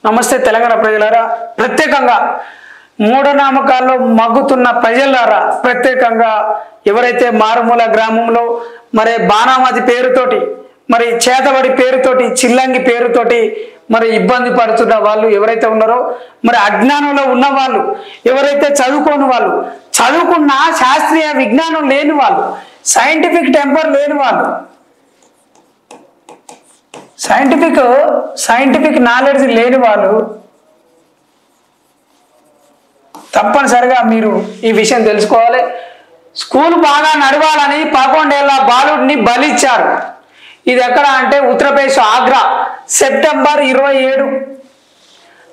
నమస్తే తెలంగాణ ప్రజలారా, ప్రత్యేకంగా మూఢనమ్మకాల్లో మగ్గుతున్న ప్రజలారా, ప్రత్యేకంగా ఎవరైతే మారుమూల గ్రామంలో మరి బాణామతి పేరుతోటి మరి చేతబడి పేరుతోటి చిల్లంగి పేరుతోటి మరి ఇబ్బంది పడుతున్న వాళ్ళు ఎవరైతే ఉన్నారో, మరి అజ్ఞానంలో ఉన్న వాళ్ళు ఎవరైతే చదువుకోని వాళ్ళు, చదువుకున్న శాస్త్రీయ విజ్ఞానం లేని వాళ్ళు, సైంటిఫిక్ టెంపర్ లేని వాళ్ళు, సైంటిఫిక్ నాలెడ్జ్ లేని వాళ్ళు తప్పనిసరిగా మీరు ఈ విషయం తెలుసుకోవాలి. స్కూల్ బాగా నడవాలని 11 ఏళ్ల బాలుడిని బలిచ్చారు. ఇది ఎక్కడ అంటే ఉత్తరప్రదేశ్ ఆగ్రా. సెప్టెంబర్ 27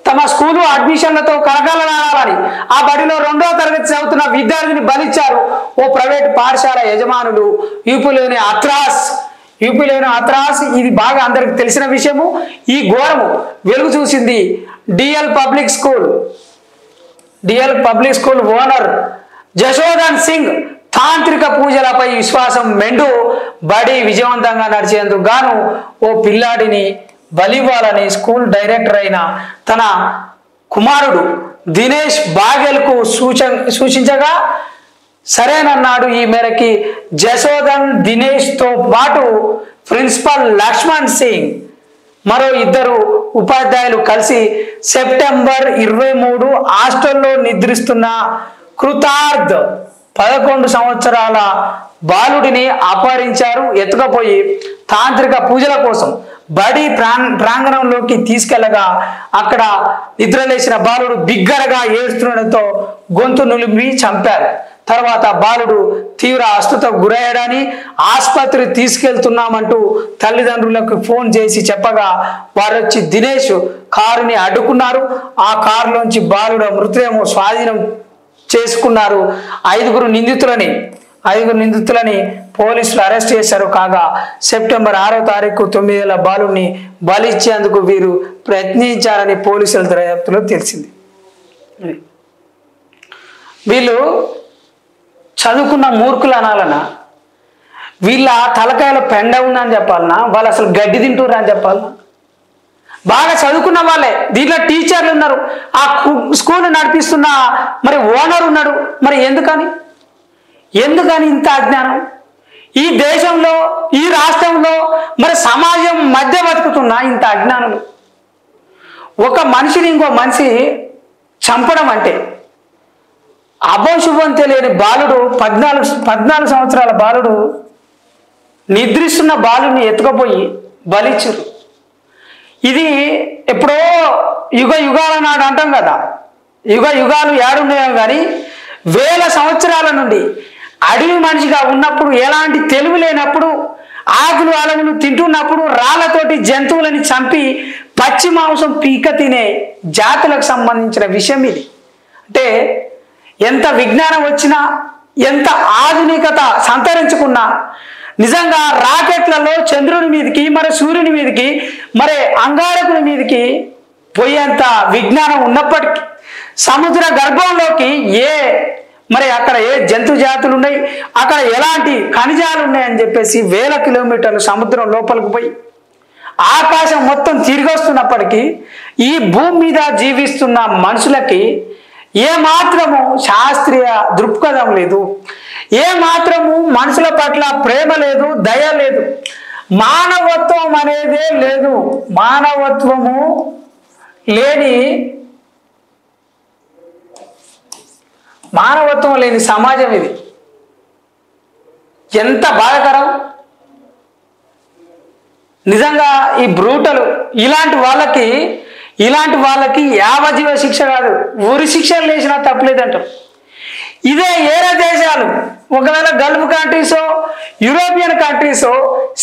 తమ స్కూలు అడ్మిషన్లతో కలకలలాడాలని ఆ బడిలో 2వ తరగతి చదువుతున్న విద్యార్థిని బలిచ్చారు ఓ ప్రైవేట్ పాఠశాల యజమానులు. యూపీలోని అత్రాస్ ఇది బాగా అందరికి తెలిసిన విషయము. ఈ ఘోరము వెలుగు చూసింది DL public school owner Jashodhan Singh. తాంత్రిక పూజలపై విశ్వాసం మెండు బడి విజయవంతంగా నడిచేందుకు గాను ఓ పిల్లాడిని బలివ్వాలని స్కూల్ డైరెక్టర్ అయిన తన కుమారుడు దినేష్ బాగెల్కు సూచించగా సరేనన్నాడు. ఈ మేరకి జశోధన్ దినేష్తో పాటు ప్రిన్సిపల్ లక్ష్మణ్ సింగ్ మరో 2 ఉపాధ్యాయులు కలిసి సెప్టెంబర్ 23 హాస్టల్లో నిద్రిస్తున్న కృతార్థ్ 11 సంవత్సరాల బాలుడిని అపహరించారు. ఎత్తుకపోయి తాంత్రిక పూజల కోసం బడి ప్రాంగణంలోకి తీసుకెళ్లగా అక్కడ నిద్రలేసిన బాలుడు బిగ్గరగా ఏడుస్తుండటంతో గొంతు నులిమి చంపారు. తర్వాత బాలుడు తీవ్ర అస్వస్థతకు గురయ్యాడని ఆసుపత్రి తీసుకెళ్తున్నామంటూ తల్లిదండ్రులకు ఫోన్ చేసి చెప్పగా వారొచ్చి దినేష్ కారుని అడ్డుకున్నారు. ఆ కారులోంచి బాలుడు మృతదేహం స్వాధీనం చేసుకున్నారు. 5 నిందితులని పోలీసులు అరెస్ట్ చేశారు. కాగా సెప్టెంబర్ 6వ తారీఖు 9 ఏళ్ల బాలుడిని బలిచ్చేందుకు వీరు ప్రయత్నించారని పోలీసుల దర్యాప్తులో తెలిసింది. వీళ్ళు చదువుకున్న మూర్ఖులు అనాలన్నా, వీళ్ళ తలకాయలో పెండ ఉందని చెప్పాలన్నా, వాళ్ళు అసలు గడ్డి తింటుర్రు అని చెప్పాలన్నా? బాగా చదువుకున్న వాళ్ళే. దీంట్లో టీచర్లు ఉన్నారు, ఆ స్కూల్ నడిపిస్తున్న మరి ఓనర్ ఉన్నాడు. మరి ఎందుకని ఇంత అజ్ఞానం? ఈ దేశంలో, ఈ రాష్ట్రంలో, మరి సమాజం మధ్య బతుకుతున్న ఇంత అజ్ఞానులు. ఒక మనిషిని ఇంకో మనిషి చంపడం అంటే అభోశుభం తెలియని బాలుడు 14 సంవత్సరాల బాలుడు నిద్రిస్తున్న బాలుడిని ఎత్తుకపోయి బలిచ్చురు. ఇది ఎప్పుడో యుగాల నాడు అంటాం కదా, యుగాలు ఏడున్నాయో కానీ వేల సంవత్సరాల నుండి అడవి మనిషిగా ఉన్నప్పుడు, ఎలాంటి తెలివి లేనప్పుడు, ఆకులు అలములు తింటున్నప్పుడు రాళ్లతోటి జంతువులని చంపి పచ్చి మాంసం పీక తినే జాతులకు సంబంధించిన విషయం ఇది. అంటే ఎంత విజ్ఞానం వచ్చినా, ఎంత ఆధునికత సంతరించుకున్నా, నిజంగా రాకెట్లలో చంద్రుని మీదకి, మరి సూర్యుని మీదకి, మరి అంగారకుని మీదకి పోయేంత విజ్ఞానం ఉన్నప్పటికీ సముద్ర గర్భంలోకి మరి అక్కడ ఏ జంతు జాతులు ఉన్నాయి, అక్కడ ఎలాంటి ఖనిజాలు ఉన్నాయని చెప్పేసి వేల కిలోమీటర్లు సముద్రం లోపలికి పోయి ఆకాశం మొత్తం తిరిగి వస్తున్నప్పటికీ ఈ భూమి మీద జీవిస్తున్న మనుషులకి ఏమాత్రము శాస్త్రీయ దృక్పథం లేదు, ఏమాత్రము మనుషుల పట్ల ప్రేమ లేదు, దయ లేదు, మానవత్వం అనేదే లేదు. మానవత్వం లేని సమాజం ఇది. ఎంత బాధాకరం నిజంగా. ఈ బ్రూటలు ఇలాంటి వాళ్ళకి యావజీవ శిక్ష కాదు, ఉరి శిక్షలు వేసినా తప్పలేదంటారు. ఇదే ఏరే దేశాలు, ఒకవేళ గల్ఫ్ కంట్రీసో, యూరోపియన్ కంట్రీసో,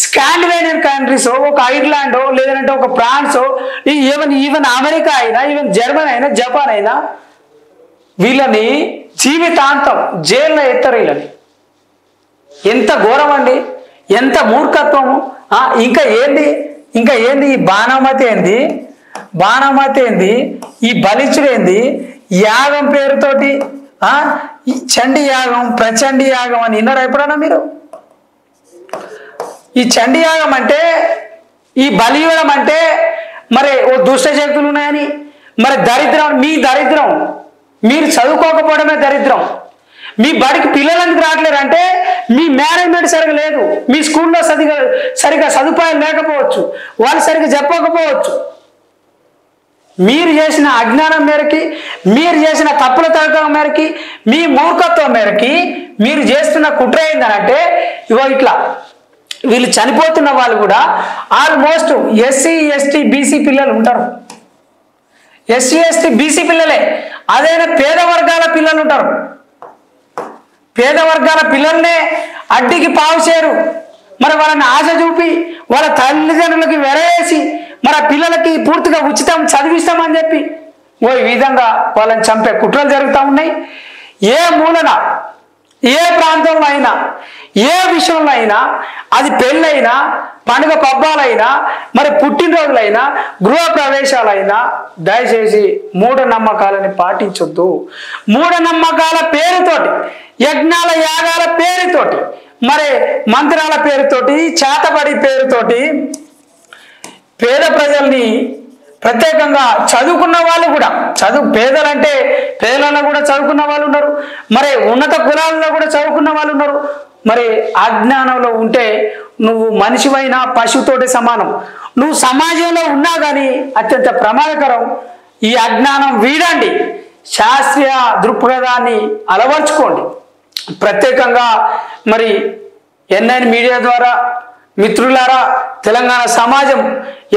స్కాండినేవియన్ కంట్రీసో, ఒక ఐర్లాండో, లేదంటే ఒక ఫ్రాన్సో, ఈవెన్ అమెరికా అయినా, ఈవెన్ జర్మనీ అయినా, జపాన్ అయినా వీళ్ళని జీవితాంతం జైల్లో ఎత్తారు. వీళ్ళని ఎంత ఘోరం అండి, ఎంత మూర్ఖత్వము. ఇంకా ఏంది ఈ బాణామతి ఏంది, ఈ బలిచ్చుడు ఏంది, యాగం పేరుతోటి ఈ చండీ యాగం, ప్రచండీ యాగం అని విన్నారా ఎప్పుడన్నా మీరు? ఈ చండీ యాగం అంటే, ఈ బలి ఇవ్వడం అంటే మరి ఓ దుష్ట శక్తులు ఉన్నాయని, మరి దరిద్రం మీ దరిద్రం, మీరు చదువుకోకపోవడమే దరిద్రం. మీ బడికి పిల్లలు ఎందుకు రావట్లేరు అంటే మీ మేనేజ్మెంట్ సరిగా లేదు, మీ స్కూల్లో సరిగా సదుపాయాలు లేకపోవచ్చు, వాళ్ళు సరిగా చెప్పకపోవచ్చు. మీరు చేసిన అజ్ఞానం మేరకి, మీరు చేసిన తప్పుల తడకం మేరకి, మీ మూర్ఖత్వం మేరకి మీరు చేస్తున్న కుట్ర ఏంటంటే ఇగో ఇట్లా వీళ్ళు చనిపోతున్న వాళ్ళు కూడా ఆల్మోస్ట్ ఎస్సీ ఎస్టీ బీసీ పిల్లలు ఉంటారు. ఎస్సీ ఎస్టీ బీసీ పిల్లలే, అదైనా పేద వర్గాల పిల్లలు ఉంటారు. పేద వర్గాల పిల్లల్నే అడ్డికి పావు చేరు, మరి వాళ్ళని ఆశ చూపి వాళ్ళ తల్లిదండ్రులకి వెరవేసి మరి ఆ పిల్లలకి పూర్తిగా ఉచితం చదివిస్తామని చెప్పి ఓ ఈ విధంగా వాళ్ళని చంపే కుట్రలు జరుగుతూ ఉన్నాయి. ఏ మూలన, ఏ ప్రాంతంలో అయినా, ఏ విషయంలో అయినా, అది పెళ్ళైనా, పండుగ పబ్బాలైనా, మరి పుట్టినరోజులైనా, గృహ ప్రవేశాలైనా దయచేసి మూఢనమ్మకాలని పాటించొద్దు. మూఢనమ్మకాల పేరుతోటి, యజ్ఞాల యాగాల పేరుతోటి, మరి మంత్రాల పేరుతోటి, చేతబడి పేరుతోటి పేద ప్రజల్ని, ప్రత్యేకంగా చదువుకున్న వాళ్ళు కూడా, పేదలంటే పేదలలో కూడా చదువుకున్న వాళ్ళు ఉన్నారు, మరి ఉన్నత కులాలలో కూడా చదువుకున్న వాళ్ళు ఉన్నారు. మరి అజ్ఞానంలో ఉంటే నువ్వు మనిషివైనా పశువుతోటి సమానం. నువ్వు సమాజంలో ఉన్నా కానీ అత్యంత ప్రమాదకరం. ఈ అజ్ఞానం వీడండి, శాస్త్రీయ దృక్పథాన్ని అలవర్చుకోండి. ప్రత్యేకంగా మరి ఎన్ఐన్ మీడియా ద్వారా మిత్రులారా, తెలంగాణ సమాజం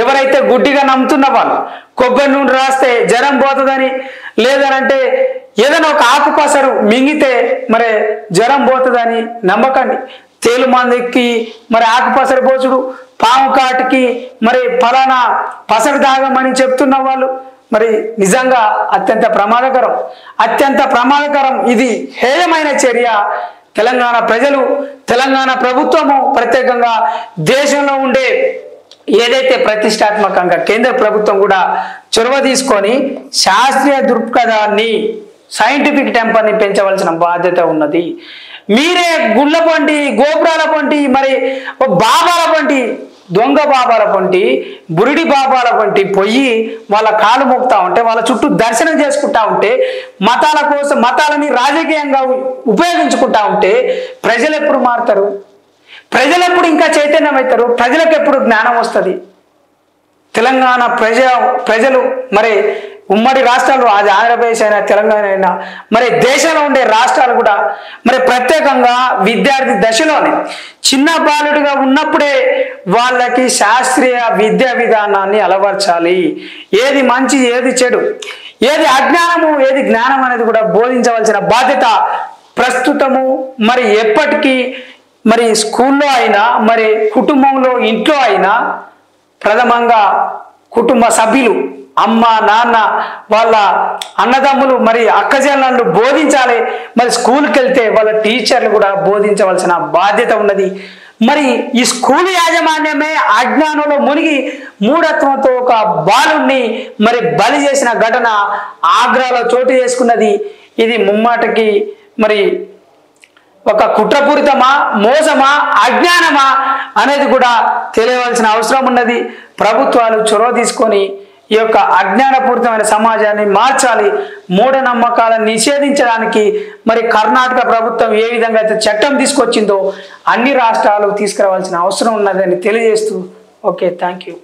ఎవరైతే గుడ్డిగా నమ్ముతున్న వాళ్ళు, కొబ్బరి నూనె రాస్తే జ్వరం పోతుందని, లేదనంటే ఏదైనా ఒక ఆకుపసరు మింగితే మరి జ్వరం పోతుందని నమ్మకండి. తేలు మందికి మరి ఆకుపసరు పోచుడు, పాము కాటికి మరి ఫలానా పసరు దాగమని చెప్తున్న వాళ్ళు మరి నిజంగా అత్యంత ప్రమాదకరం, అత్యంత ప్రమాదకరం. ఇది హేయమైన చర్య. తెలంగాణ ప్రజలు, తెలంగాణ ప్రభుత్వము, ప్రత్యేకంగా దేశంలో ఉండే ఏదైతే ప్రతిష్టాత్మకంగా కేంద్ర ప్రభుత్వం కూడా చొరవ తీసుకొని శాస్త్రీయ దృక్పథాన్ని, సైంటిఫిక్ టెంపర్ని పెంచవలసిన బాధ్యత ఉన్నది. మీరే గుళ్ళ పంటి, గోపురాల పంటి, మరి బాబాల పంటి, దొంగ బాబాల పంటి, బురిడి బాబాల పంటి పోయి వాళ్ళ కాలు మోపుతా ఉంటే, వాళ్ళ చుట్టూ దర్శనం చేసుకుంటా ఉంటే, మతాల కోసం మతాలని రాజకీయంగా ఉపయోగించుకుంటా ఉంటే ప్రజలు ఎప్పుడు మారుతారు? ప్రజలు ఎప్పుడు ఇంకా చైతన్యం అవుతారు? ప్రజలకు ఎప్పుడు జ్ఞానం వస్తుంది? తెలంగాణ ప్రజలు మరి ఉమ్మడి రాష్ట్రాలు, అది ఆంధ్రప్రదేశ్ అయినా తెలంగాణ అయినా, మరి దేశంలో ఉండే రాష్ట్రాలు కూడా మరి ప్రత్యేకంగా విద్యార్థి దశలోనే, చిన్న బాలుడిగా ఉన్నప్పుడే వాళ్ళకి శాస్త్రీయ విద్యా విధానాన్ని అలవర్చాలి. ఏది మంచి, ఏది చెడు, ఏది అజ్ఞానము, ఏది జ్ఞానం అనేది కూడా బోధించవలసిన బాధ్యత ప్రస్తుతము మరి ఎప్పటికీ మరి స్కూల్లో అయినా, మరి కుటుంబంలో, ఇంట్లో అయినా ప్రథమంగా కుటుంబ సభ్యులు, అమ్మ నాన్న, వాళ్ళ అన్నదమ్ములు, మరి అక్కచెల్లెళ్ళు బోధించాలి. మరి స్కూల్కి వెళ్తే వాళ్ళ టీచర్లు కూడా బోధించవలసిన బాధ్యత ఉన్నది. మరి ఈ స్కూల్ యాజమాన్యమే అజ్ఞానంలో మునిగి మూఢత్వంతో ఒక బాలుణ్ణి మరి బలి చేసిన ఘటన ఆగ్రాలో చోటు చేసుకున్నది. ఇది ముమ్మాటికి మరి ఒక కుట్రపూరితమా, మోసమా, అజ్ఞానమా అనేది కూడా తెలియవలసిన అవసరం ఉన్నది. ప్రభుత్వాలు చొరవ తీసుకొని ఈ యొక్క అజ్ఞానపూరితమైన సమాజాన్ని మార్చాలి. మూఢనమ్మకాలను నిషేధించడానికి మరి కర్ణాటక ప్రభుత్వం ఏ విధంగా అయితే చట్టం తీసుకొచ్చిందో అన్ని రాష్ట్రాలు తీసుకురావాల్సిన అవసరం ఉన్నదని తెలియజేస్తూ ఓకే, థ్యాంక్ యూ.